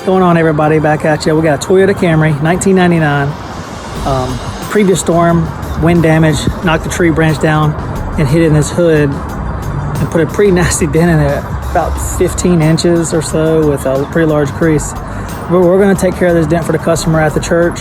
Going on, everybody? Back at you. We got a Toyota Camry, 1999. Previous storm, wind damage, knocked the tree branch down and hit in this hood and put a pretty nasty dent in it, about 15 inches or so with a pretty large crease. We're going to take care of this dent for the customer at the church.